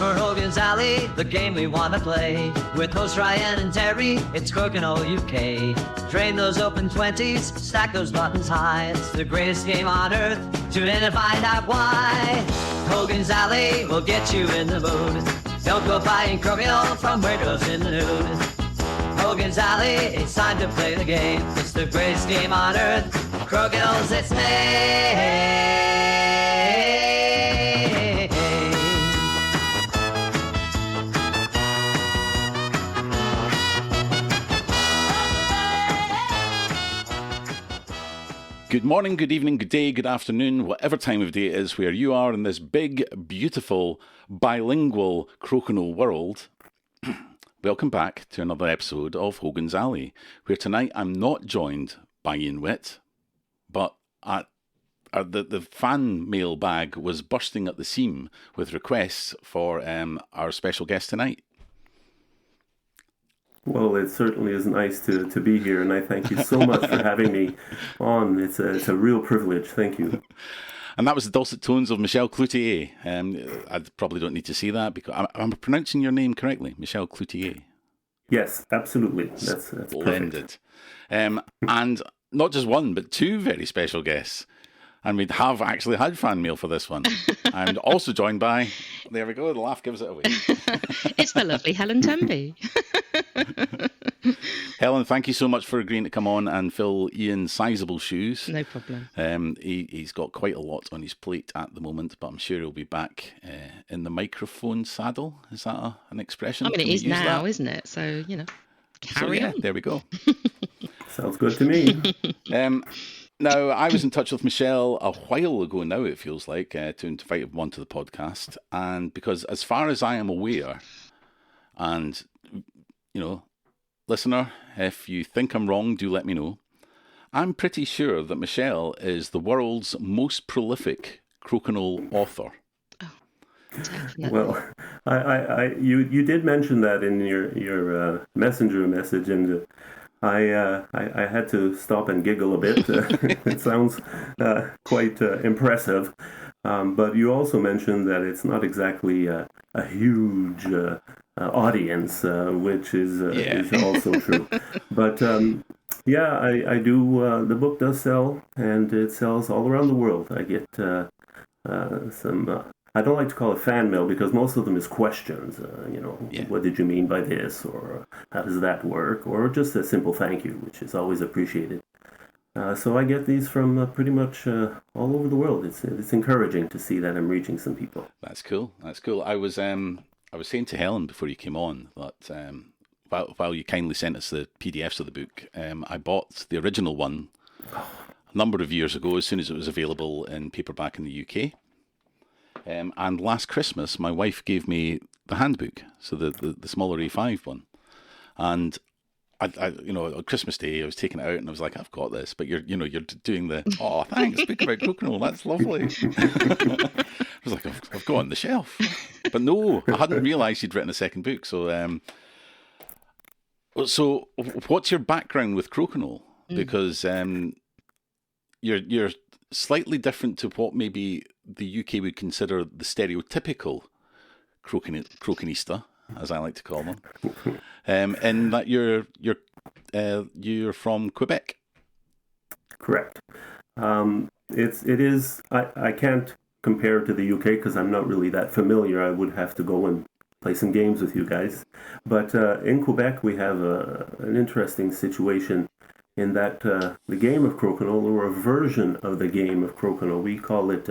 for Hogan's Alley, the game we want to play. With hosts Ryan and Terry, it's Crokinole UK. Drain those open 20s, stack those buttons high. It's the greatest game on earth. Tune in and find out why. Hogan's Alley will get you in the mood. Don't go buying Crokinole from Weirdos in the Nude. Hogan's Alley, it's time to play the game. It's the greatest game on earth. Crokinole's its name. Good morning, good evening, good day, good afternoon, whatever time of day it is where you are in this big, beautiful, bilingual Crokinole world. Welcome back to another episode of Hogan's Alley, where tonight I'm not joined by Ian Witt, but the fan mail bag was bursting at the seam with requests for our special guest tonight. Well, it certainly is nice to be here, and I thank you so much for having me on. It's a real privilege. Thank you. And that was the dulcet tones of Michel Cloutier. I probably don't need to say that because I'm pronouncing your name correctly, Michel Cloutier. Yes, absolutely. That's splendid. And not just one, but two very special guests. And we have actually had fan mail for this one. I'm also joined by, there we go, the laugh gives it away. It's the lovely Helen Temby. Helen, thank you so much for agreeing to come on and fill Ian's sizable shoes. No problem. He's got quite a lot on his plate at the moment, but I'm sure he'll be back in the microphone saddle. Is that an expression? I mean, it is now, isn't it? So, carry on. There we go. Sounds good to me. Now, I was in touch with Michel a while ago now, it feels like, to invite him onto the podcast. And because as far as I am aware, and, listener, if you think I'm wrong, do let me know. I'm pretty sure that Michel is the world's most prolific Crokinole author. Oh, definitely. Well, you did mention that in your messenger message, and I had to stop and giggle a bit. It sounds quite impressive. But you also mentioned that it's not exactly a huge audience, which is also true. But I do. The book does sell, and it sells all around the world. I get some. I don't like to call it fan mail because most of them is questions. What did you mean by this, or how does that work, or just a simple thank you, which is always appreciated. So I get these from pretty much all over the world. It's encouraging to see that I'm reaching some people. That's cool. I was saying to Helen before you came on that while you kindly sent us the PDFs of the book, I bought the original one a number of years ago as soon as it was available in paperback in the UK. And last Christmas, my wife gave me the handbook, so the smaller A5 one. And I on Christmas Day, I was taking it out and I was like, I've got this. But you're doing the, oh, thanks, speak about Crokinole, that's lovely. I was like, I've got it on the shelf. But no, I hadn't realised you'd written a second book. So, so what's your background with Crokinole? Because you're slightly different to what maybe the UK would consider the stereotypical crokinista, as I like to call them, in that you're from Quebec. Correct. It is. I can't compare to the UK because I'm not really that familiar. I would have to go and play some games with you guys. But in Quebec, we have an interesting situation in that the game of Crokinole, or a version of the game of Crokinole, we call it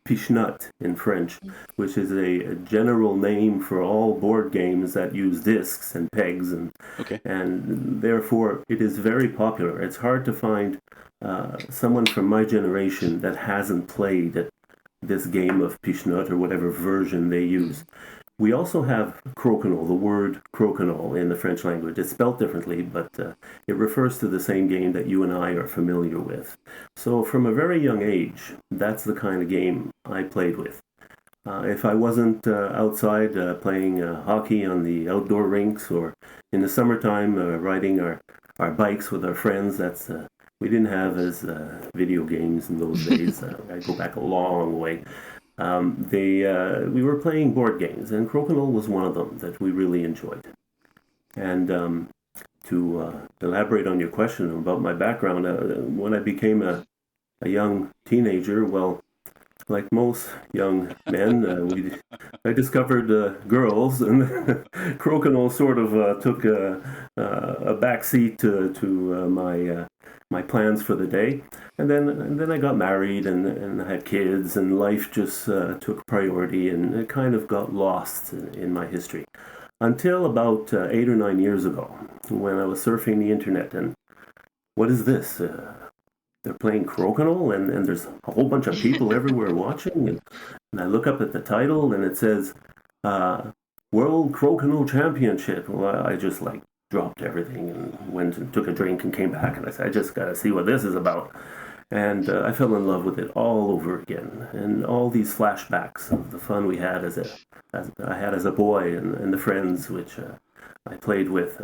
Pichenot in French, which is a general name for all board games that use discs and pegs, and therefore it is very popular. It's hard to find someone from my generation that hasn't played this game of Pichenot or whatever version they use. We also have crokinole, the word crokinole in the French language. It's spelled differently, but it refers to the same game that you and I are familiar with. So from a very young age, that's the kind of game I played with. If I wasn't outside playing hockey on the outdoor rinks, or in the summertime riding our bikes with our friends, we didn't have as video games in those days. I go back a long way. we were playing board games, and Crokinole was one of them that we really enjoyed. And to elaborate on your question about my background, when I became a young teenager, well, like most young men, I discovered girls, and Crokinole sort of took a back seat to my plans for the day. And then I got married and I had kids, and life just took priority, and it kind of got lost in my history. Until about 8 or 9 years ago, when I was surfing the internet, and what is this? They're playing Crokinole, and there's a whole bunch of people everywhere watching. And I look up at the title, and it says World Crokinole Championship. Well, I just dropped everything and went and took a drink and came back, and I said, I just got to see what this is about. And I fell in love with it all over again, and all these flashbacks of the fun we had as a boy, and the friends which I played with.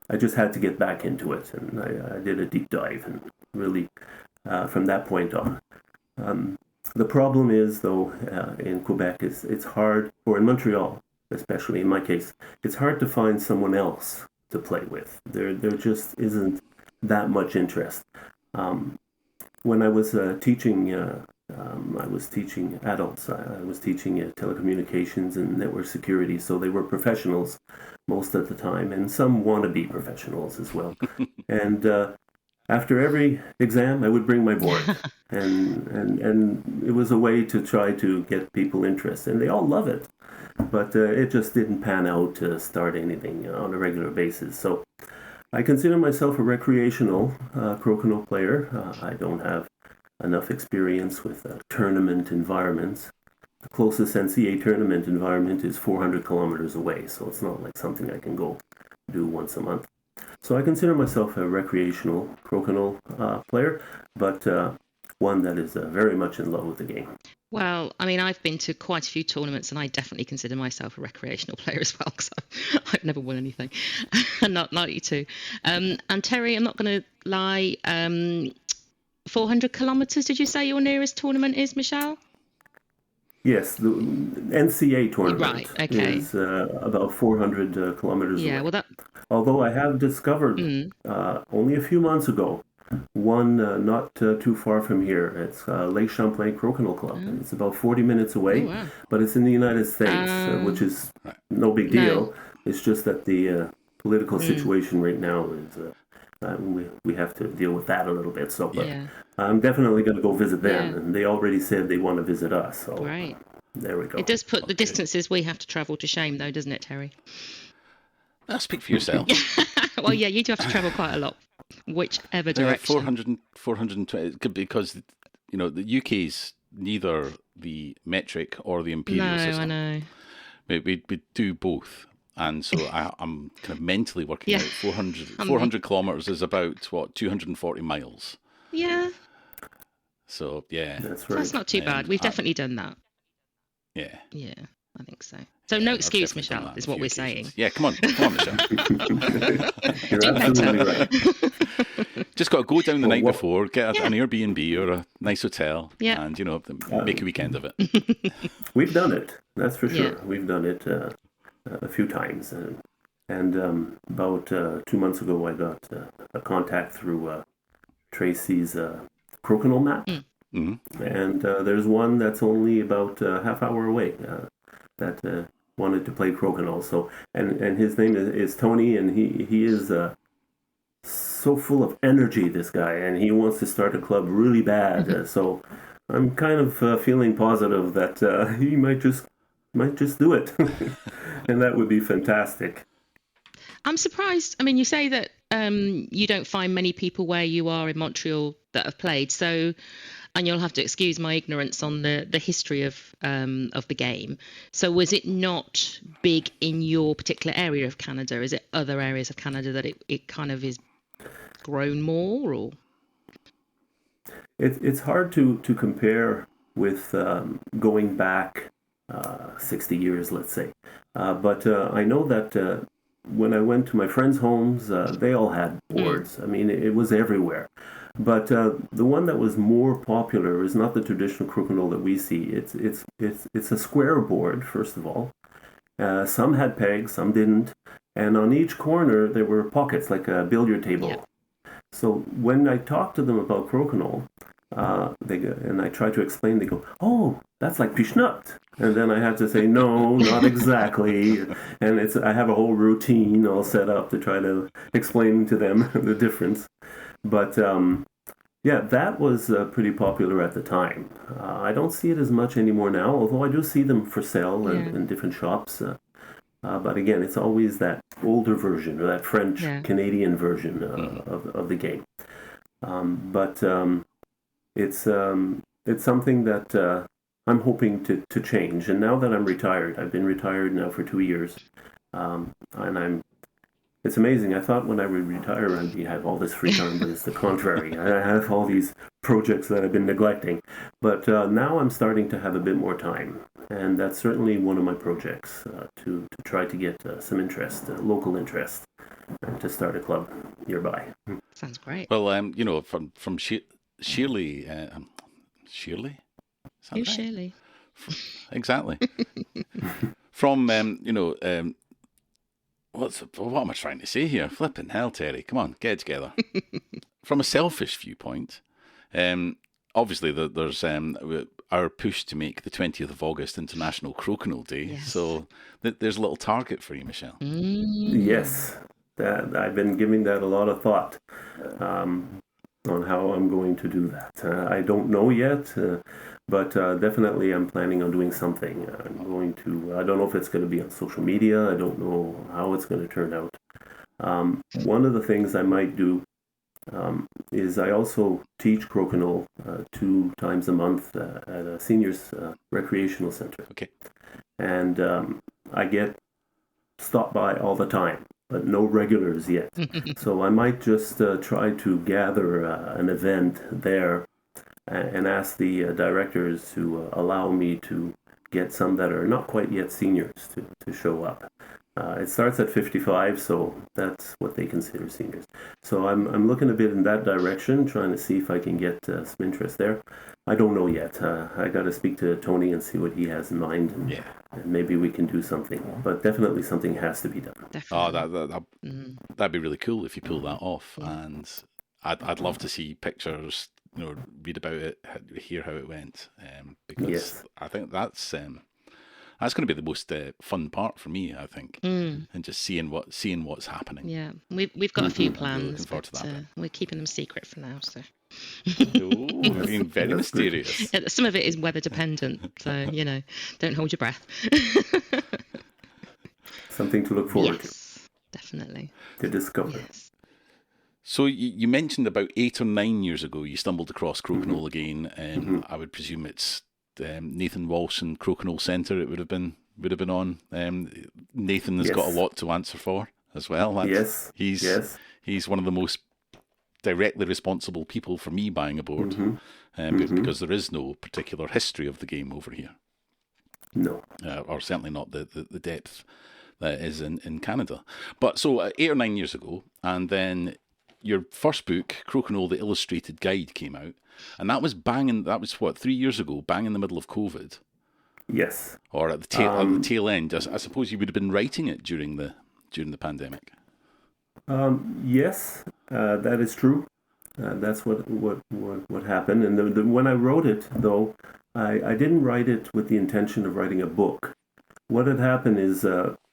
I just had to get back into it, and I did a deep dive, and really from that point on. The problem is, though, in Quebec, it's hard, or in Montreal, especially in my case, it's hard to find someone else to play with. There just isn't that much interest. When I was teaching, I was teaching adults. I was teaching telecommunications and network security, so they were professionals most of the time, and some wannabe professionals as well. And after every exam, I would bring my board, and it was a way to try to get people interested, and they all love it. But it just didn't pan out to start anything on a regular basis. So I consider myself a recreational Crokinole player. I don't have enough experience with tournament environments. The closest NCAA tournament environment is 400 kilometers away, so it's not like something I can go do once a month. So I consider myself a recreational Crokinole player, but one that is very much in love with the game. Well, I mean, I've been to quite a few tournaments, and I definitely consider myself a recreational player as well, because I've never won anything, and not you two. And Terry, I'm not going to lie, 400 kilometres, did you say your nearest tournament is, Michel? Yes, the NCAA tournament is about 400 kilometers away. Well, although I have discovered only a few months ago one not too far from here. It's Lake Champlain Crokinole Club. Oh. It's about 40 minutes away, but it's in the United States, which is no big deal. No. It's just that the political situation right now is we have to deal with that a little bit. So, but I'm definitely going to go visit them, and they already said they want to visit us. So there we go. It does put the distances we have to travel to shame, though, doesn't it, Terry? I'll speak for yourself. Well, yeah, you do have to travel quite a lot, whichever direction. 420, because, you know, the UK's neither the metric or the imperial system. No, I know. We do both. And so I'm kind of mentally working out 400 kilometres is about, 240 miles. Yeah. So, yeah. That's right. That's not too bad. We've definitely done that. Yeah. Yeah, I think so. So no excuse, Michel, is what we're saying. Yeah, come on, Michel. You're absolutely right. Just got to go down the night before, get an Airbnb or a nice hotel, and, you know, make a weekend of it. We've done it, that's for sure. We've done it a few times. And about 2 months ago, I got a contact through Tracy's Crokinole map. Mm-hmm. And there's one that's only about a half hour away that wanted to play Crokinole. So, and his name is Tony, and he is so full of energy, this guy, and he wants to start a club really bad. So I'm kind of feeling positive that he might just do it, and that would be fantastic. I'm surprised. I mean, you say that you don't find many people where you are in Montreal that have played. So, and you'll have to excuse my ignorance on the history of the game. So, was it not big in your particular area of Canada? Is it other areas of Canada that it kind of is grown more, or? It's hard to compare with going back 60 years, let's say. But I know that when I went to my friends' homes, they all had boards. I mean, it was everywhere. But the one that was more popular is not the traditional crokinole that we see. It's a square board, first of all. Some had pegs, some didn't. And on each corner, there were pockets, like a billiard table. Yeah. So when I talk to them about crokinole, and I try to explain, they go, "Oh, that's like pishnut." And then I have to say, "No, not exactly." And I have a whole routine all set up to try to explain to them the difference. But yeah, that was pretty popular at the time. I don't see it as much anymore now, although I do see them for sale in different shops. But again, it's always that older version or that French Canadian version of the game. But it's something that I'm hoping to change. And now that I'm retired, I've been retired now for 2 years, and it's amazing. I thought when I would retire, I'd have all this free time, but it's the contrary. I have all these projects that I've been neglecting. But now I'm starting to have a bit more time. And that's certainly one of my projects, to try to get some interest, local interest, and to start a club nearby. Sounds great. Well, from Shirley, Shirley? Is that Who's right? Shirley? Exactly. From, what am I trying to say here? Flipping hell, Terry. Come on, get it together. From a selfish viewpoint, obviously there's our push to make the 20th of August International Crokinole Day. Yes. So there's a little target for you, Michel. Yes, that I've been giving that a lot of thought, on how I'm going to do that. I don't know yet, but definitely I'm planning on doing something. I don't know if it's going to be on social media. I don't know how it's going to turn out. One of the things I might do is I also teach crokinole 2 times a month at a seniors recreational center. Okay. And I get stopped by all the time, but no regulars yet. So I might just try to gather an event there and ask the directors to allow me to get some that are not quite yet seniors to show up. It starts at 55, so that's what they consider seniors. So I'm looking a bit in that direction, trying to see if I can get some interest there. I don't know yet. I got to speak to Tony and see what he has in mind, and maybe we can do something. But definitely something has to be done. Definitely. That'd be really cool if you pull that off. And I'd love to see pictures, read about it, hear how it went, because I think that's going to be the most fun part for me, I think, and just seeing what's happening. Yeah, we've got a few plans, really looking forward to that. we're keeping them secret for now. So, Being very mysterious. Yeah, some of it is weather dependent, so don't hold your breath. Something to look forward Definitely. to discover. Yes. So you mentioned about 8 or 9 years ago you stumbled across crokinole again. I would presume it's Nathan Walsh and Crokinole Centre. It would have been on. Nathan has got a lot to answer for as well. He's one of the most directly responsible people for me buying a board, because there is no particular history of the game over here. No, or certainly not the depth that is in Canada. But so 8 or 9 years ago, and then your first book, Crokinole: The Illustrated Guide, came out, and that was 3 years ago, bang in the middle of COVID. Yes. Or at the tail end. I suppose you would have been writing it during the pandemic. Yes, that is true. That's what happened. And when I wrote it, though, I didn't write it with the intention of writing a book. What had happened is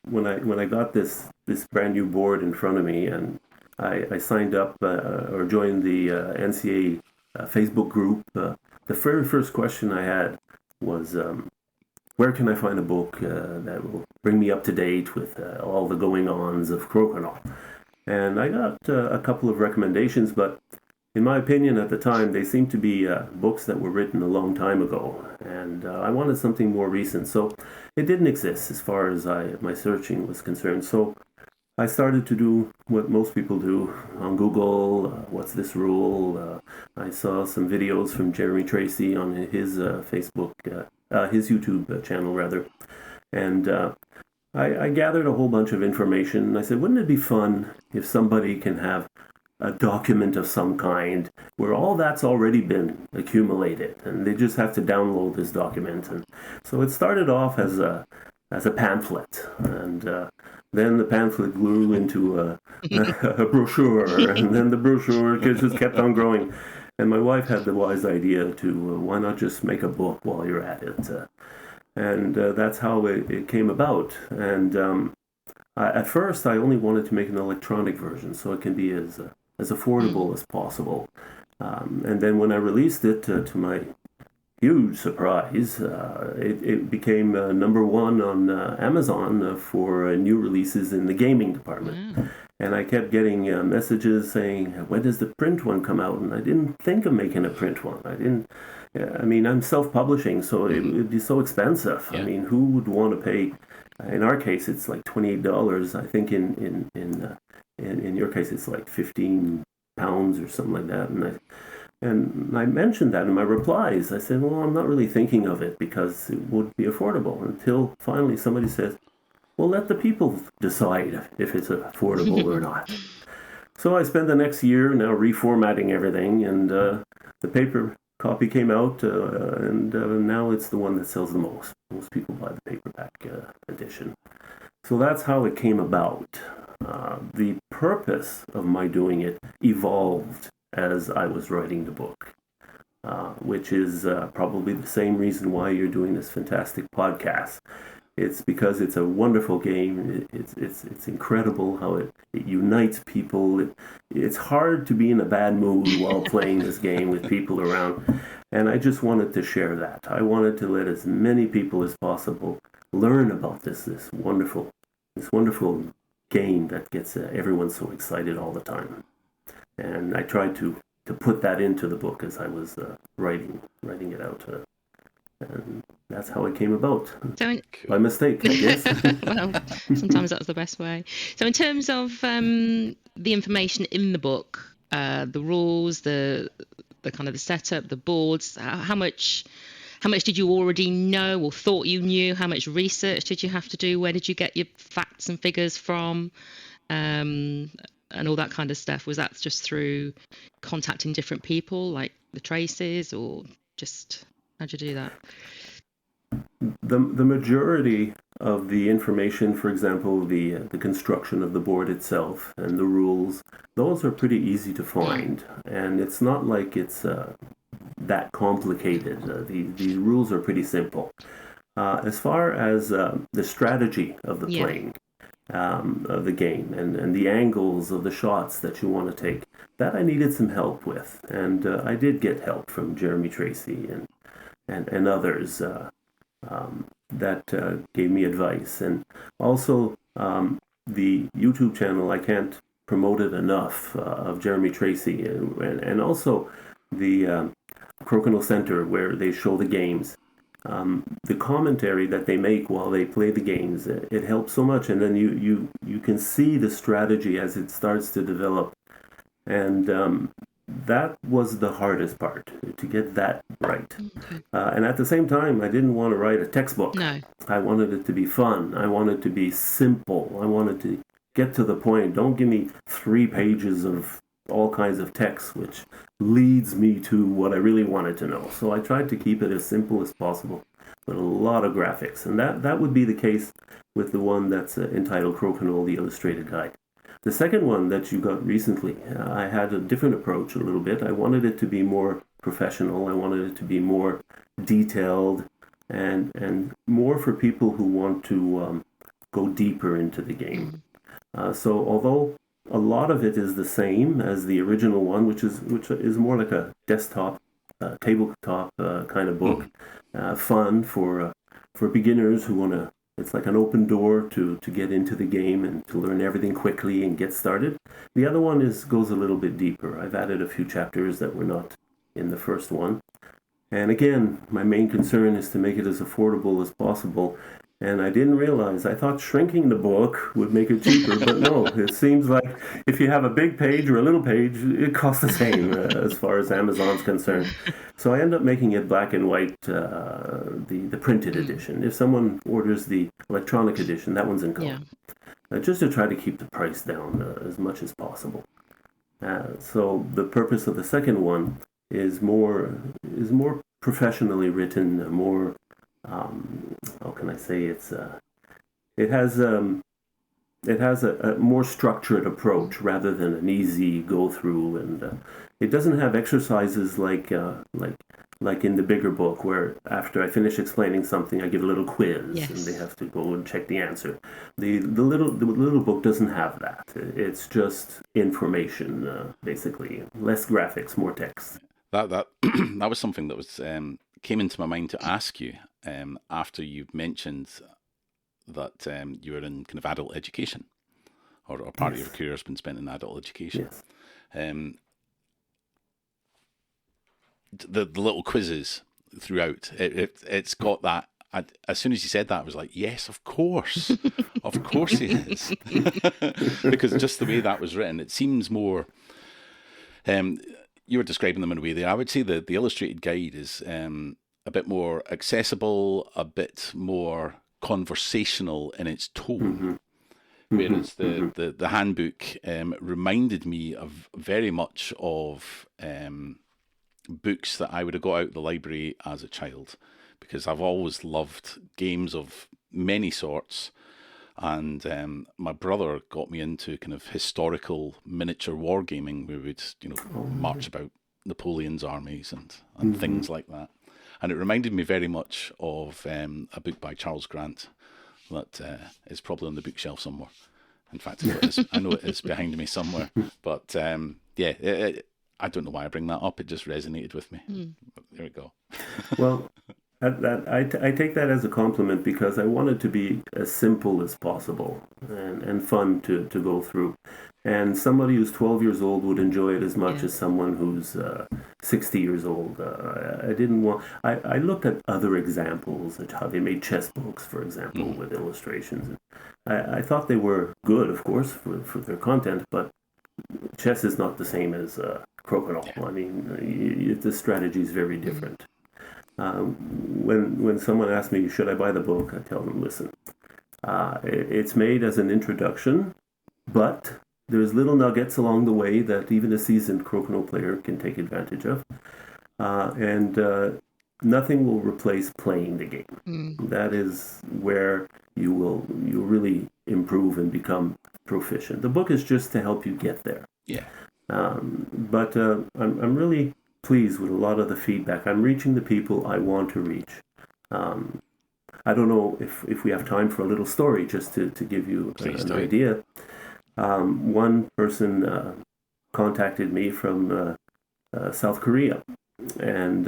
when I got this brand new board in front of me, and I signed up or joined the NCA Facebook group, the very first question I had was, where can I find a book that will bring me up to date with all the going-ons of crokinole? And I got a couple of recommendations, but in my opinion at the time, they seemed to be books that were written a long time ago, and I wanted something more recent. So it didn't exist as far as my searching was concerned. So I started to do what most people do on Google. What's this rule? I saw some videos from Jeremy Tracy on his Facebook, his YouTube channel rather, and I gathered a whole bunch of information. I said, wouldn't it be fun if somebody can have a document of some kind where all that's already been accumulated, and they just have to download this document. And so it started off as a pamphlet, and then the pamphlet grew into a brochure, and then the brochure just kept on growing. And my wife had the wise idea to why not just make a book while you're at it, and that's how it came about. And at first, I only wanted to make an electronic version so it can be as affordable as possible. And then when I released it, to my huge surprise, it became number one on Amazon for new releases in the gaming department. Wow. And I kept getting messages saying, when does the print one come out? And I didn't think of making a print one. I mean, I'm self-publishing, so it would be so expensive. Yeah. I mean, who would want to pay? In our case, it's like $28. I think in your case, it's like £15 or something like that. And I mentioned that in my replies. I said, well, I'm not really thinking of it because it would be affordable, until finally somebody says, well, let the people decide if it's affordable or not. So I spent the next year now reformatting everything, and the paper copy came out, and now it's the one that sells the most. Most people buy the paperback edition. So that's how it came about. The purpose of my doing it evolved as I was writing the book, which is probably the same reason why you're doing this fantastic podcast. It's because it's a wonderful game. It's incredible how it unites people. It's hard to be in a bad mood while playing this game with people around. And I just wanted to share that. I wanted to let as many people as possible learn about this wonderful game that gets everyone so excited all the time. And I tried to put that into the book as I was writing it out. And that's how it came about. By mistake, I guess. Well, sometimes that's the best way. So in terms of the information in the book, the rules, the kind of the setup, the boards, how much did you already know or thought you knew? How much research did you have to do? Where did you get your facts and figures from? And all that kind of stuff? Was that just through contacting different people, like the Traces, or just how'd you do that? The majority of the information, for example, the construction of the board itself and the rules, those are pretty easy to find, and it's not like it's that complicated. The rules are pretty simple. As far as the strategy of the playing of the game and the angles of the shots that you want to take, that I needed some help with, and I did get help from Jeremy Tracy and others that gave me advice. And also the YouTube channel, I can't promote it enough, of Jeremy Tracy, and also the Crokinole Center, where they show the games. The commentary that they make while they play the games, it helps so much, and then you can see the strategy as it starts to develop, and that was the hardest part, to get that right. Okay. And at the same time, I didn't want to write a textbook. No. I wanted it to be fun. I wanted it to be simple. I wanted to get to the point. Don't give me 3 pages of all kinds of text, which leads me to what I really wanted to know. So I tried to keep it as simple as possible, with a lot of graphics. And that would be the case with the one that's entitled Crokinole, the Illustrated Guide. The second one that you got recently, I had a different approach a little bit. I wanted it to be more professional. I wanted it to be more detailed and more for people who want to go deeper into the game. So although a lot of it is the same as the original one, which is more like a desktop, tabletop kind of book, fun for beginners who want to. It's like an open door to get into the game and to learn everything quickly and get started. The other one goes a little bit deeper. I've added a few chapters that were not in the first one. And again, my main concern is to make it as affordable as possible. And I didn't realize, I thought shrinking the book would make it cheaper, but no, it seems like if you have a big page or a little page, it costs the same as far as Amazon's concerned. So I end up making it black and white, the printed edition. If someone orders the electronic edition, that one's in color. Yeah. Just to try to keep the price down as much as possible. So the purpose of the second one is more professionally written, more how can I say it has a more structured approach rather than an easy go through, and it doesn't have exercises like in the bigger book where after I finish explaining something I give a little quiz and they have to go and check the answer. The little book doesn't have that. It's just information basically, less graphics, more text. That that was something that was came into my mind to ask you after you mentioned that you were in kind of adult education, or part of your career has been spent in adult education. Yes. The little quizzes throughout, it's got that. As soon as you said that, I was like, yes, of course he is. Because just the way that was written, it seems more, you were describing them in a way there. I would say that the illustrated guide is a bit more accessible, a bit more conversational in its tone. Whereas the handbook reminded me of very much of books that I would have got out of the library as a child, because I've always loved games of many sorts, and my brother got me into kind of historical miniature wargaming where we'd march about Napoleon's armies and things like that. And it reminded me very much of a book by Charles Grant that is probably on the bookshelf somewhere. In fact, I know it is behind me somewhere. But I don't know why I bring that up. It just resonated with me. There we go. Well, I take that as a compliment because I want it to be as simple as possible and fun to go through. And somebody who's 12 years old would enjoy it as much as someone who's 60 years old. I looked at other examples at how they made chess books, for example, with illustrations. I thought they were good, of course, for their content, but chess is not the same as Crokinole. I mean, the strategy is very different. When someone asks me, should I buy the book, I tell them, listen, it's made as an introduction, but there's little nuggets along the way that even a seasoned Crokinole player can take advantage of. And nothing will replace playing the game. That is where you'll really improve and become proficient. The book is just to help you get there. Yeah. But I'm really pleased with a lot of the feedback. I'm reaching the people I want to reach. I don't know if we have time for a little story just to give you an idea. One person contacted me from South Korea, and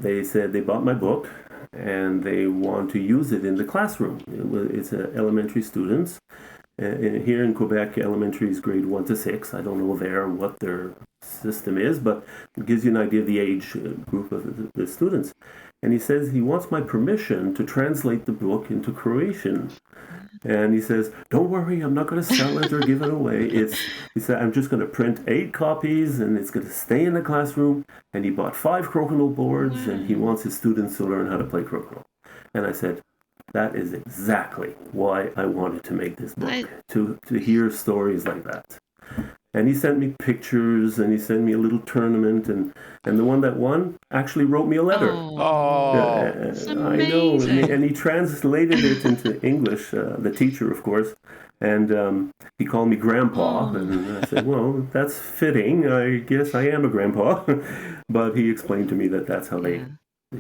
they said they bought my book and they want to use it in the classroom. It's elementary students. Here in Quebec, elementary is grade 1 to 6. I don't know what their system is, but it gives you an idea of the age group of the students. And he says he wants my permission to translate the book into Croatian. And he says, don't worry, I'm not going to sell it or give it away. He said, I'm just going to print 8 copies and it's going to stay in the classroom. And he bought 5 Crokinole boards and he wants his students to learn how to play Crokinole. And I said, that is exactly why I wanted to make this book, to hear stories like that. And he sent me pictures, and he sent me a little tournament, and the one that won actually wrote me a letter. That's amazing. I know, and he translated it into English, the teacher, of course, and he called me Grandpa, and I said, well, that's fitting. I guess I am a grandpa. But he explained to me that that's how they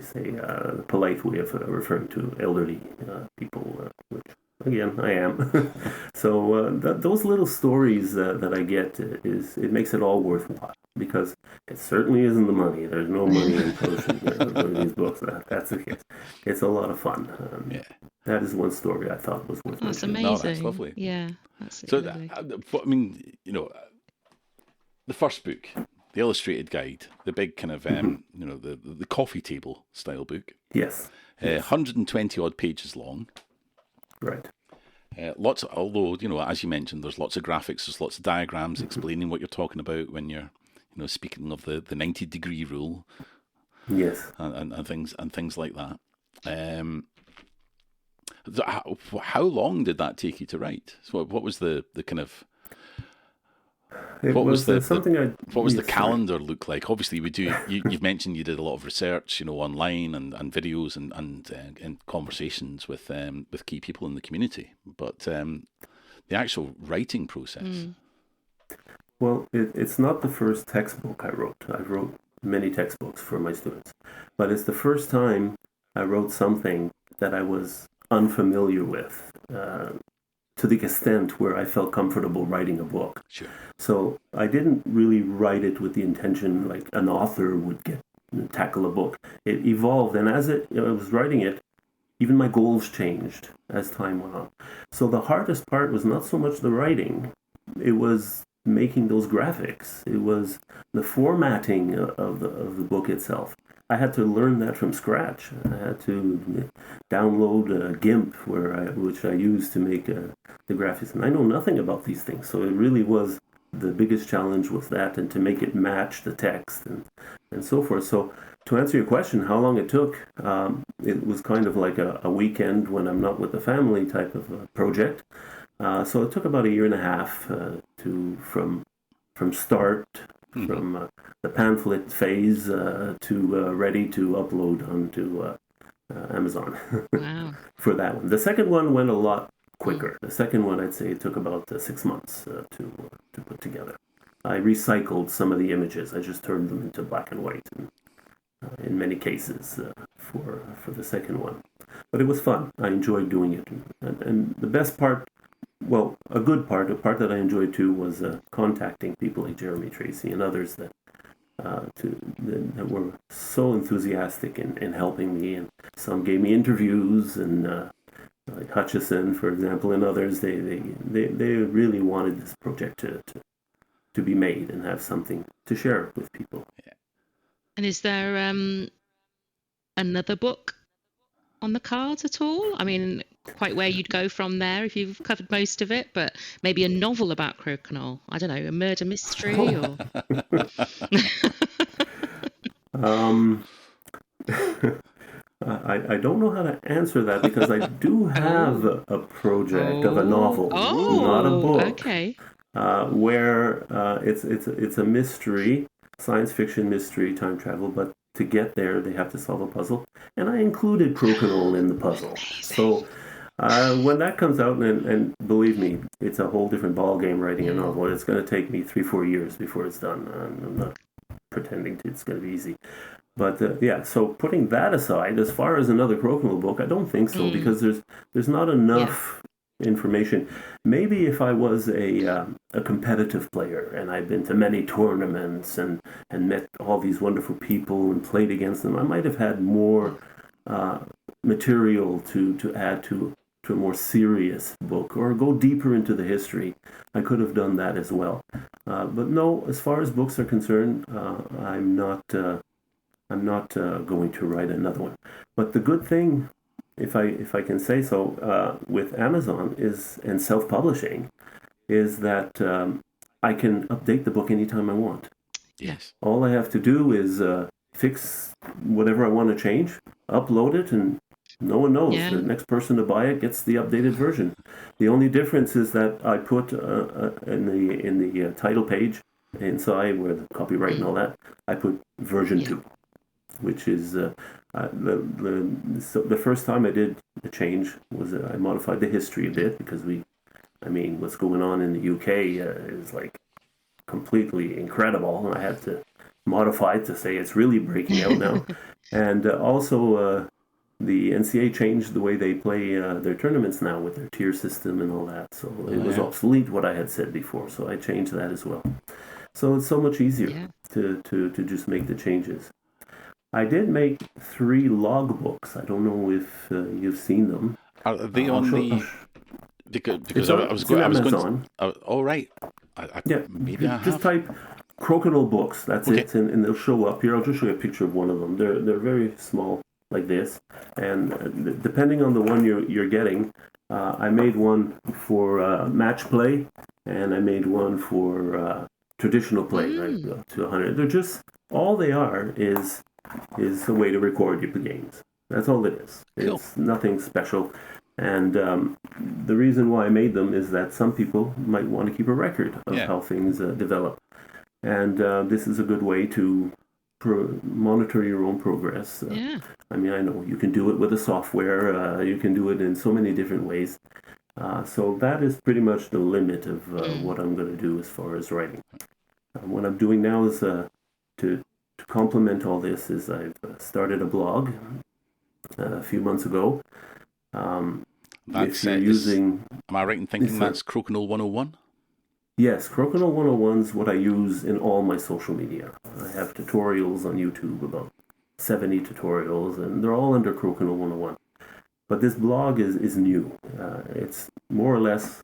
say the polite way of referring to elderly people, which again I am. So those little stories that I get it makes it all worthwhile, because it certainly isn't the money. There's no money in publishing these books. That's the case. It's a lot of fun. That is one story I thought was worth. That's mentioning. amazing. No, that's lovely. Yeah, that's So lovely. I mean, the first book, the illustrated guide, the big kind of the coffee table style book. Yes. 120 odd pages long. Right. Although as you mentioned, there's lots of graphics, there's lots of diagrams explaining what you're talking about when you're speaking of the 90-degree rule. Yes. And things like that. How long did that take you to write? So what was the kind of It What was the something what was the sorry. calendar look like? Obviously, we do. You've mentioned you did a lot of research, online and videos and conversations with key people in the community. But the actual writing process. Well, it's not the first textbook I wrote. I wrote many textbooks for my students, but it's the first time I wrote something that I was unfamiliar with, to the extent where I felt comfortable writing a book. Sure. So I didn't really write it with the intention like an author would tackle a book. It evolved, and as I was writing it, even my goals changed as time went on. So the hardest part was not so much the writing; it was making those graphics. It was the formatting of the book itself. I had to learn that from scratch. I had to download GIMP, which I use to make the graphics, and I know nothing about these things. So it really was the biggest challenge with that, and to make it match the text and so forth. So to answer your question, how long it took, it was kind of like a weekend when I'm not with the family type of a project. So it took about a year and a half from start, from the pamphlet phase to ready to upload onto Amazon. Wow. For that one. The second one went a lot quicker. The second one, I'd say, it took about 6 months to put together. I recycled some of the images. I just turned them into black and white in many cases for the second one. But it was fun. I enjoyed doing it. And the best part, well, a part that I enjoyed too, was contacting people like Jeremy Tracy and others that were so enthusiastic in helping me. And some gave me interviews, and like Hutchison, for example, and others, they really wanted this project to be made and have something to share with people. Yeah. And is there another book on the cards at all? I mean, quite where you'd go from there if you've covered most of it, but maybe a novel about crokinole. I don't know, a murder mystery or. I don't know how to answer that, because I do have a project of a novel, not a book. Okay. Where it's a mystery, science fiction mystery, time travel, but to get there they have to solve a puzzle, and I included crokinole in the puzzle. So when that comes out, and believe me, it's a whole different ball game writing a novel. It's going to take me 3-4 years before it's done. I'm not pretending it's going to be easy. But yeah, so putting that aside, as far as another crokinole book, I don't think so, because there's not enough information. Maybe if I was a competitive player and I'd been to many tournaments and met all these wonderful people and played against them, I might have had more material to add to a more serious book, or go deeper into the history. I could have done that as well. But no, as far as books are concerned, I'm not going to write another one. But the good thing, if I can say so, with Amazon and self-publishing, is that I can update the book anytime I want. Yes. All I have to do is fix whatever I want to change, upload it, and no one knows. Yeah. The next person to buy it gets the updated version. The only difference is that I put in the title page inside, where the copyright and all that, I put version 2. Which is the first time I did the change was I modified the history a bit, because what's going on in the UK is like completely incredible, and I had to modify it to say it's really breaking out now. And also the NCAA changed the way they play their tournaments now with their tier system and all that, so it was obsolete what I had said before, so I changed that as well. So it's so much easier to just make the changes. I did make 3 logbooks. I don't know if you've seen them. Are they on the? Because I was going. Oh, right. Maybe I have. Just type crokinole books. That's it, and they'll show up here. I'll just show you a picture of one of them. They're very small, like this, and depending on the one you're getting, I made one for match play, and I made one for traditional play, like up to 100. They're just, all they are is a way to record your games. That's all it is. It's nothing special. And the reason why I made them is that some people might want to keep a record of how things develop. And this is a good way to monitor your own progress. I mean, I know you can do it with a software. You can do it in so many different ways. So that is pretty much the limit of what I'm going to do as far as writing. What I'm doing now is to complement all this is I've started a blog a few months ago. That's am I right in thinking that's Crokinole 101? Yes, Crokinole 101 is what I use in all my social media. I have tutorials on YouTube, about 70 tutorials, and they're all under Crokinole 101. But this blog is new. It's more or less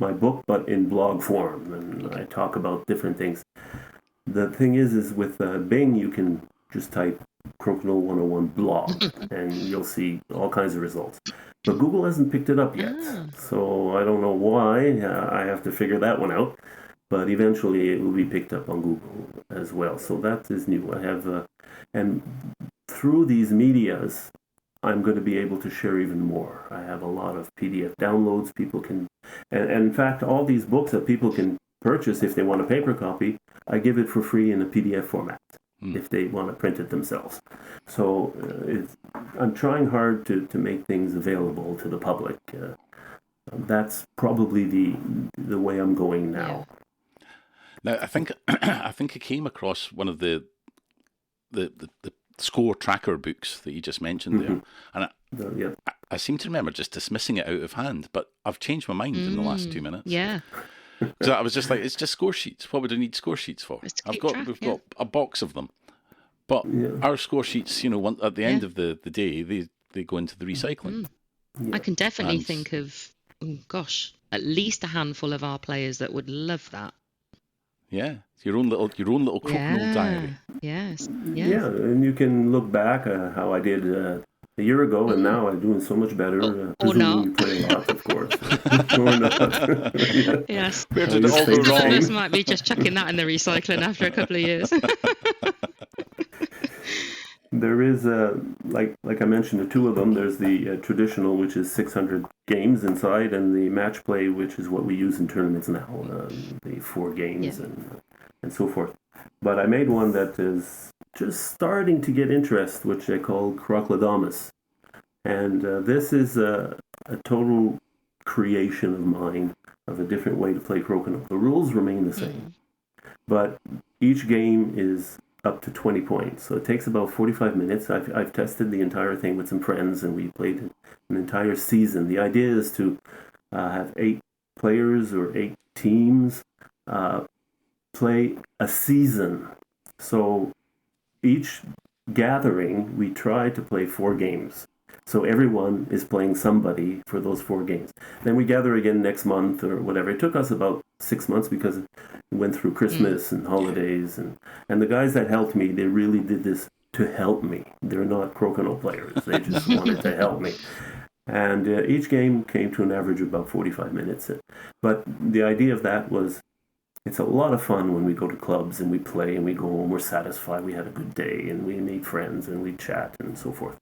my book, but in blog form, and I talk about different things. The thing is with Bing, you can just type Crokinole 101 blog, and you'll see all kinds of results. But Google hasn't picked it up yet, so I don't know why. I have to figure that one out. But eventually it will be picked up on Google as well. So that is new. I have, and through these medias, I'm going to be able to share even more. I have a lot of PDF downloads people can, and in fact, all these books that people can purchase if they want a paper copy, I give it for free in a PDF format if they want to print it themselves. So I'm trying hard to make things available to the public. That's probably the way I'm going now. Now, I think I came across one of the score tracker books that you just mentioned there, and I seem to remember just dismissing it out of hand, but I've changed my mind in the last 2 minutes. Yeah. So I was just like, it's just score sheets. What would I need score sheets for? We've got a box of them, but our score sheets, at the end of the day, they go into the recycling. I can definitely think of, at least a handful of our players that would love that. Yeah, your own little Crokinole diary. Yes. Yeah, and you can look back how I did a year ago, and now I'm doing so much better. Or not. You play a lot, of course. Or not. Yes. Where did it all go Some of wrong? us might be just chucking that in the recycling after a couple of years. There is, like I mentioned, the two of them. There's the traditional, which is 600 games inside, and the match play, which is what we use in tournaments now, the 4 games and so forth. But I made one that is just starting to get interest, which I call Croclodamus. And this is a total creation of mine of a different way to play Crokinole. The rules remain the same, but each game is up to 20 points. So it takes about 45 minutes. I've tested the entire thing with some friends, and we played an entire season. The idea is to have 8 players or 8 teams play a season. So each gathering, we try to play 4 games. So everyone is playing somebody for those 4 games. Then we gather again next month or whatever. It took us about 6 months because we went through Christmas and holidays. And the guys that helped me, they really did this to help me. They're not Crokinole players. They just wanted to help me. And each game came to an average of about 45 minutes. But the idea of that was, it's a lot of fun when we go to clubs and we play and we go home, we're satisfied, we had a good day, and we meet friends and we chat and so forth.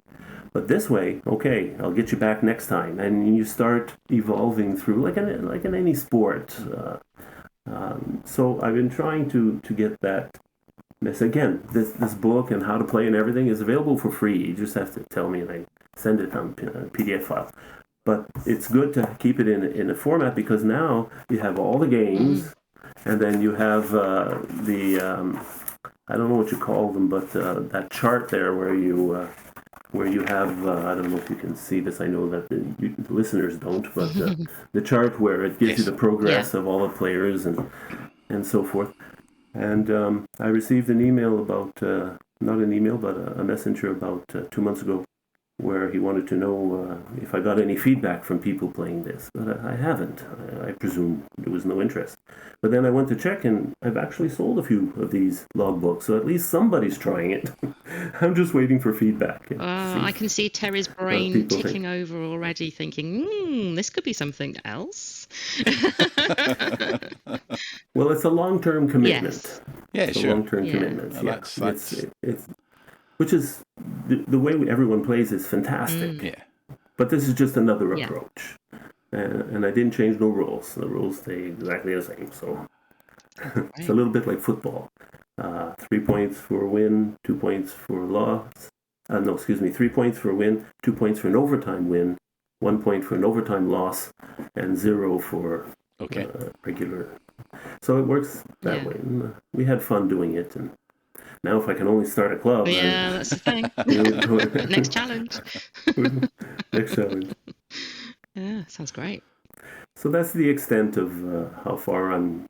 But this way, okay, I'll get you back next time. And you start evolving through, like in any sport. So I've been trying to get that. Again, this book and how to play and everything is available for free. You just have to tell me and I send it on a PDF file. But it's good to keep it in a format because now you have all the games, and then you have I don't know what you call them, but that chart there where you have, I don't know if you can see this, I know that the listeners don't, but the chart where it gives you the progress of all the players and so forth. And I received an email about, not an email, but a messenger about 2 months ago, where he wanted to know if I got any feedback from people playing this. But I haven't. I presume there was no interest. But then I went to check, and I've actually sold a few of these logbooks, so at least somebody's trying it. I'm just waiting for feedback. I can see Terry's brain ticking over already, thinking, this could be something else. Well, it's a long-term commitment. Yes. Yeah, it's sure. a long-term commitment. Well, it's which is the way everyone plays is fantastic. But this is just another Yeah. approach. And I didn't change no rules. The rules stay exactly the same. So it's a little bit like football. 3 points for a win, 2 points for a loss. No, excuse me, 3 points for a win, 2 points for an overtime win, 1 point for an overtime loss, and 0 for regular. So it works that way. And, we had fun doing it. And now if I can only start a club. Yeah, that's the thing. Next challenge. Next challenge. Yeah, sounds great. So that's the extent of how far I'm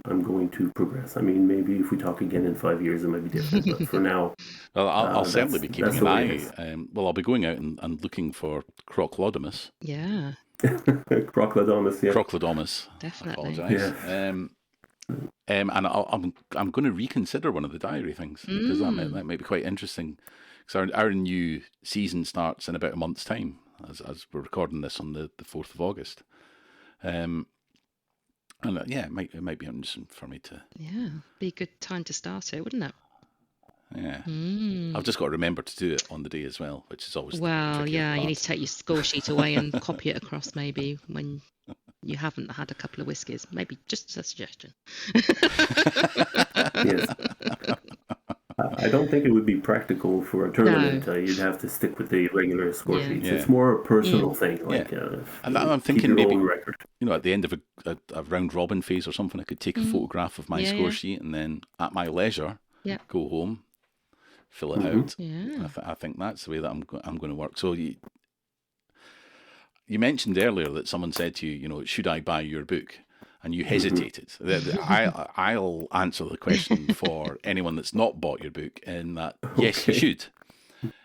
going to progress. I mean, maybe if we talk again in 5 years, it might be different. But for now, well, I'll certainly be keeping an eye. eye. I'll be going out and looking for Croclodomus. Yeah. Croclodomus, yeah. Croclodomus. Definitely. I apologise. Yeah. And I'm going to reconsider one of the diary things because that might be quite interesting. Because our new season starts in about a month's time, as we're recording this on the 4th of August. And it might be interesting for me to. Yeah, be a good time to start it, wouldn't it? Yeah. I've just got to remember to do it on the day as well, which is always well. Yeah, you need to take your score sheet away and copy it across maybe when you haven't had a couple of whiskies. Maybe just a suggestion. Yes. I don't think it would be practical for a tournament. No. You'd have to stick with the regular score sheets. Yeah. It's more a personal thing. Like, and I'm thinking maybe at the end of a round robin phase or something, I could take a photograph of my score sheet and then at my leisure go home, fill it out. Yeah. I think that's the way that I'm going to work. So you mentioned earlier that someone said to you, should I buy your book? And you hesitated. I'll answer the question for anyone that's not bought your book in that, yes, you should.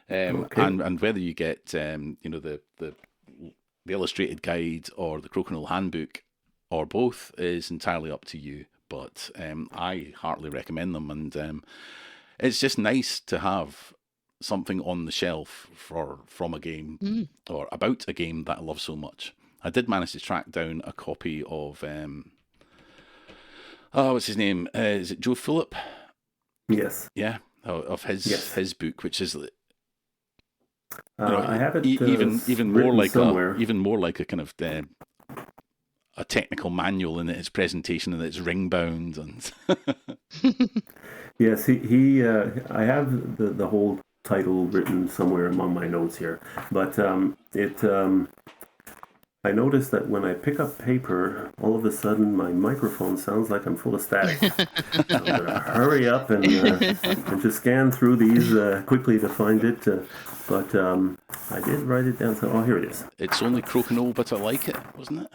And whether you get, the illustrated guide or the Crokinole handbook or both is entirely up to you. But I heartily recommend them. And it's just nice to have something on the shelf from a game or about a game that I love so much. I did manage to track down a copy of, what's his name? Is it Joe Phillip? Yes. Yeah, of his book, which is, I have it even more like somewhere. even more like a kind of a technical manual in its presentation, and it's ring bound and. Yes, he. I have the whole title written somewhere among my notes here, but I noticed that when I pick up paper, all of a sudden my microphone sounds like I'm full of static. I'm going to hurry up and just scan through these quickly to find it. But I did write it down. So, here it is. It's only Crokinole, but I like it, wasn't it?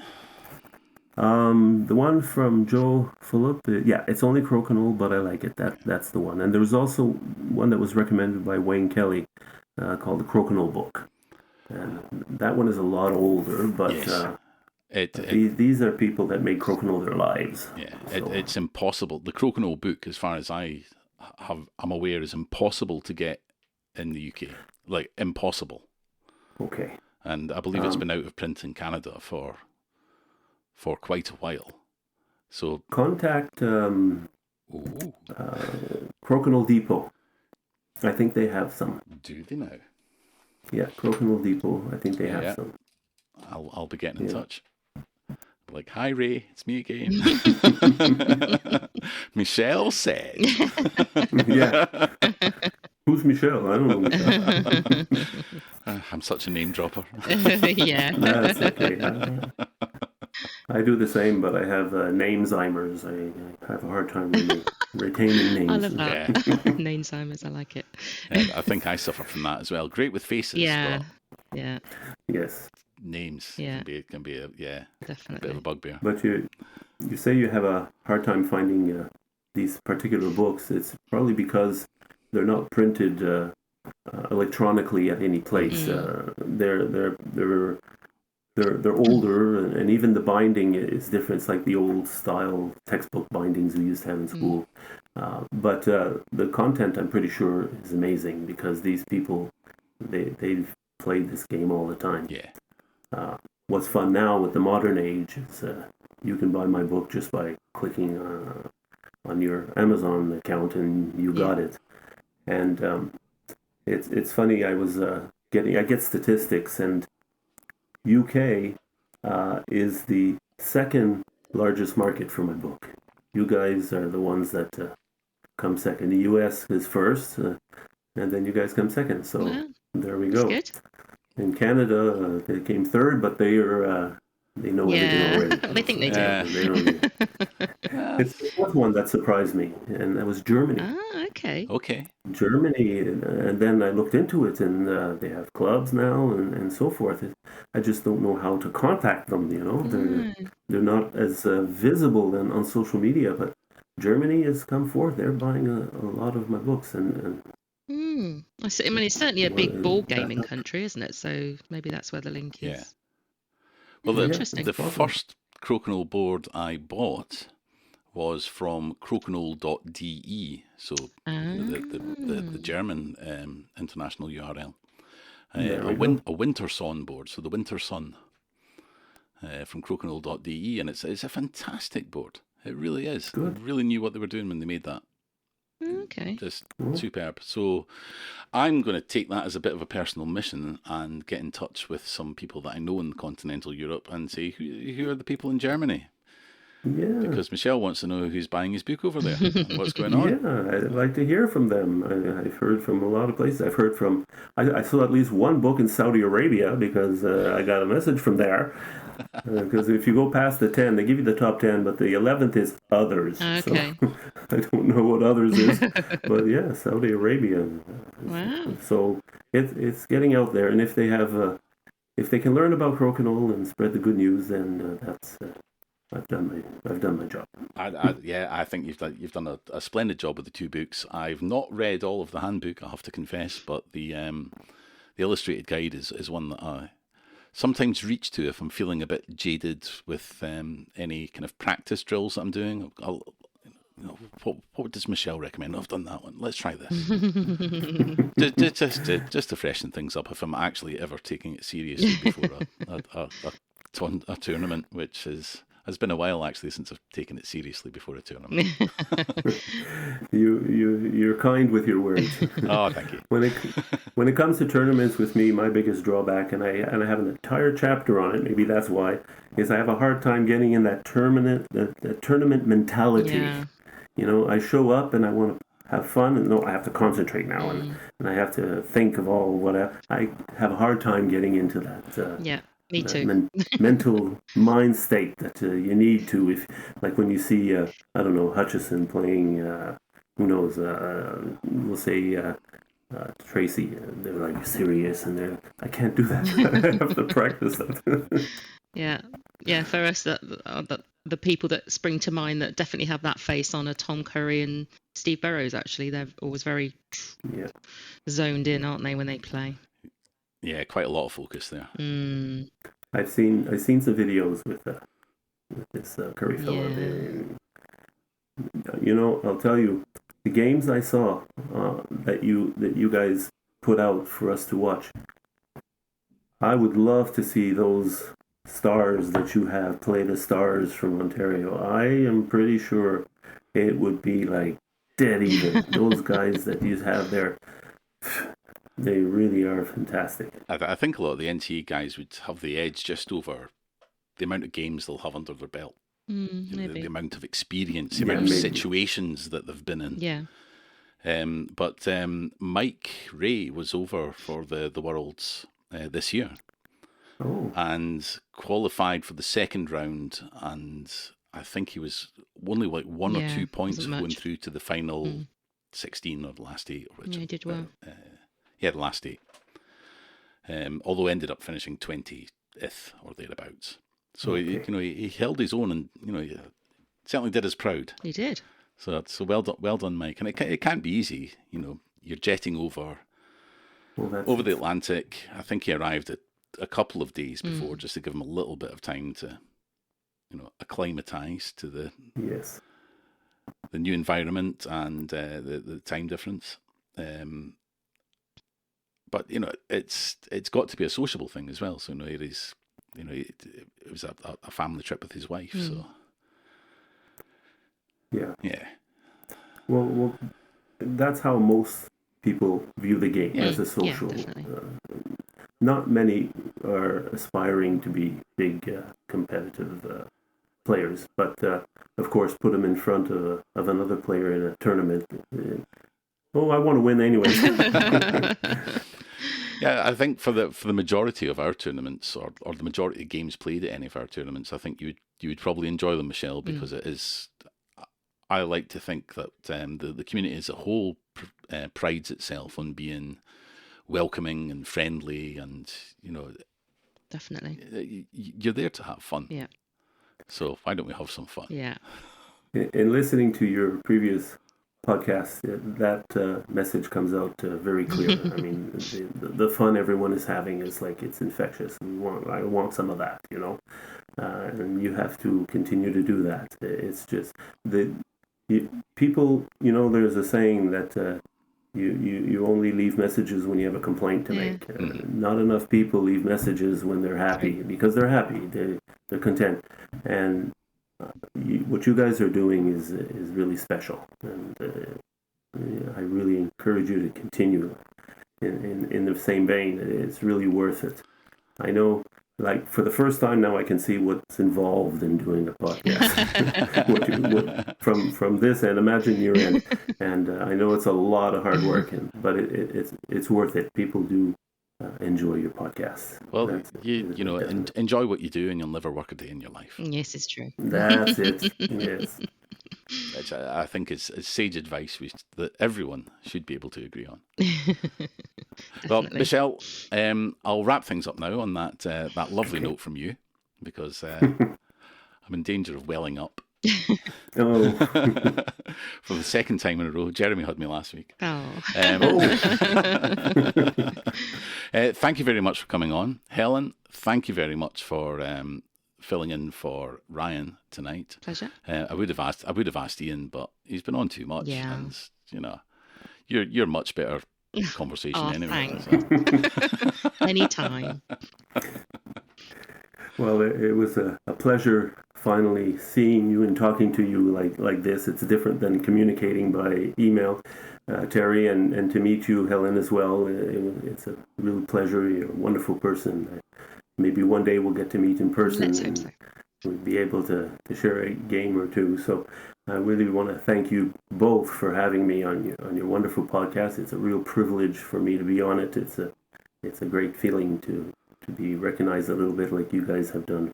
The one from Joe Phillip, it's only Crokinole, but I like it. That's the one. And there was also one that was recommended by Wayne Kelly called the Crokinole book. And that one is a lot older, but these are people that made Crokinole their lives. Yeah, so. It's impossible. The Crokinole book, as far as I'm aware, is impossible to get in the UK. Like, impossible. Okay. And I believe it's been out of print in Canada for quite a while. So contact Crokinole Depot. I think they have some. Do they now? Yeah, Crokinole Depot. I think they have some. I'll be getting in touch. Like, hi Ray, it's me again. Michel said. Yeah. Who's Michel? I don't know Michel. I'm such a name dropper. Yeah. That's okay. I do the same, but I have Namezimers. I have a hard time retaining names. I love that. Namezimers, I like it. I think I suffer from that as well. Great with faces. Yeah. But yeah. Yes. Names can be a definitely bit of a bugbear. But you say you have a hard time finding these particular books. It's probably because they're not printed electronically at any place. They're older, and even the binding is different. It's like the old style textbook bindings we used to have in school. But the content, I'm pretty sure, is amazing because these people, they've played this game all the time. Yeah. What's fun now with the modern age is you can buy my book just by clicking on your Amazon account and you got it. And it's funny. I was I get statistics, and UK is the second largest market for my book. You guys are the ones that come second. The US is first, and then you guys come second. So there we That's go. good. In Canada, they came third, but they know everything already. They think they do. It's the fourth one that surprised me, and that was Germany. Okay. Germany, and then I looked into it, and they have clubs now, and so forth. I just don't know how to contact them. They're not as visible on social media, but Germany has come forth. They're buying a lot of my books, and I see. I mean, it's certainly a big board gaming country, isn't it? So maybe that's where the link is. Yeah. Well, Interesting. the first Crokinole board I bought was from crokinole.de, so the German international URL. A winter son board, so the winter sun from crokinole.de, and it's a fantastic board. It really is. Good. They really knew what they were doing when they made that. Okay. Just superb. So I'm going to take that as a bit of a personal mission and get in touch with some people that I know in continental Europe and say, who are the people in Germany? Yeah. Because Michel wants to know who's buying his book over there and what's going on. Yeah, I'd like to hear from them. I've heard from a lot of places. I've heard from, I saw at least one book in Saudi Arabia because I got a message from there. Because if you go past the 10, they give you the top 10, but the 11th is others. Okay. So I don't know what others is. But yeah, Saudi Arabia. Wow. So it's getting out there. And if they have, if they can learn about Crokinole and spread the good news, then that's... I've done my job. I think you've done a splendid job with the two books. I've not read all of the handbook, I have to confess, but the illustrated guide is one that I sometimes reach to if I'm feeling a bit jaded with any kind of practice drills that I'm doing. What does Michel recommend? I've done that one. Let's try this. just to freshen things up if I'm actually ever taking it seriously before a tournament, which has been a while actually since I've taken it seriously before a tournament. You're kind with your words. Oh, thank you. When it comes to tournaments with me, my biggest drawback, and I have an entire chapter on it, maybe that's why, is I have a hard time getting in that tournament mentality. Yeah. I show up and I want to have fun, and I have to concentrate now, and I have to think of all whatever. I have a hard time getting into that. Yeah. Me too. Mental mind state that you need to, if like when you see I don't know, Hutchison playing who knows, we'll say Tracy, they're like serious, and I can't do that. I have to practice that. Yeah. For us, the people that spring to mind that definitely have that face on are Tom Curry and Steve Burrows. Actually, they're always very zoned in, aren't they, when they play? Yeah, quite a lot of focus there. I've seen some videos with this Curry fella. I'll tell you, the games I saw that you guys put out for us to watch. I would love to see those stars that you have play the stars from Ontario. I am pretty sure it would be like dead even. Those guys that you have there. They really are fantastic. I think a lot of the NTA guys would have the edge just over the amount of games they'll have under their belt. Maybe. The amount of experience, the amount of situations that they've been in. Yeah. But Mike Ray was over for the Worlds this year. Oh. And qualified for the second round, and I think he was only like 1 or 2 points going through to the final 16 or the last 8. He did well. The last 8. Although ended up finishing 20th or thereabouts. So he held his own, and he certainly did us proud. He did. So well done, Mike. And it can't be easy. You're jetting over the Atlantic. I think he arrived at a couple of days before, just to give him a little bit of time to, acclimatise to the new environment and the time difference. But it's got to be a sociable thing as well. So it is, it was a family trip with his wife. So yeah. Well, that's how most people view the game as a social. Yeah, not many are aspiring to be big competitive players, but of course, put them in front of another player in a tournament. I want to win anyway. Yeah, I think for the majority of our tournaments, or the majority of games played at any of our tournaments, I think you would probably enjoy them, Michelle, because it is. I like to think that the community as a whole prides itself on being welcoming and friendly, and Definitely. You're there to have fun. Yeah. So why don't we have some fun? Yeah. In listening to your previous podcast, that message comes out very clear. I mean, the fun everyone is having is like, it's infectious. I want some of that, and you have to continue to do that. It's just people, there's a saying that you only leave messages when you have a complaint to make. Not enough people leave messages when they're happy, because they're happy, they're content, and what you guys are doing is really special, and I really encourage you to continue in the same vein. It's really worth it. I know, like, for the first time now, I can see what's involved in doing a podcast. From this end, imagine your end, and I know it's a lot of hard work, but it's worth it. People do enjoy your podcast. Well, enjoy what you do, and you'll never work a day in your life. Yes, it's true. That's it. Yes. Which I think is sage advice that everyone should be able to agree on. Well, Michelle, I'll wrap things up now on that lovely note from you, because I'm in danger of welling up. Oh. For the second time in a row. Jeremy had me last week. Thank you very much for coming on. Helen, thank you very much for filling in for Ryan tonight. Pleasure. I would have asked Ian, but he's been on too much. Yeah. And you're much better conversation anyway. Thanks. Anytime. Well, it was a pleasure finally seeing you and talking to you like this. It's different than communicating by email, Terry, and to meet you, Helen, as well. It's a real pleasure. You're a wonderful person. Maybe one day we'll get to meet in person. Let's hope so. We'll be able to share a game or two. So I really want to thank you both for having me on your wonderful podcast. It's a real privilege for me to be on it. It's a great feeling to be recognized a little bit like you guys have done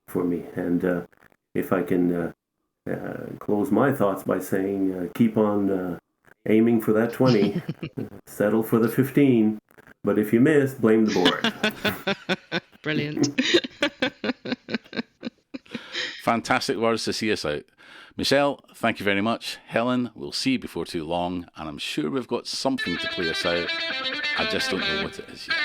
for me. And if I can close my thoughts by saying, keep on aiming for that 20, settle for the 15, but if you miss, blame the board. Brilliant. Fantastic words to see us out. Michelle, thank you very much. Helen, we'll see you before too long, and I'm sure we've got something to play us out. I just don't know what it is yet.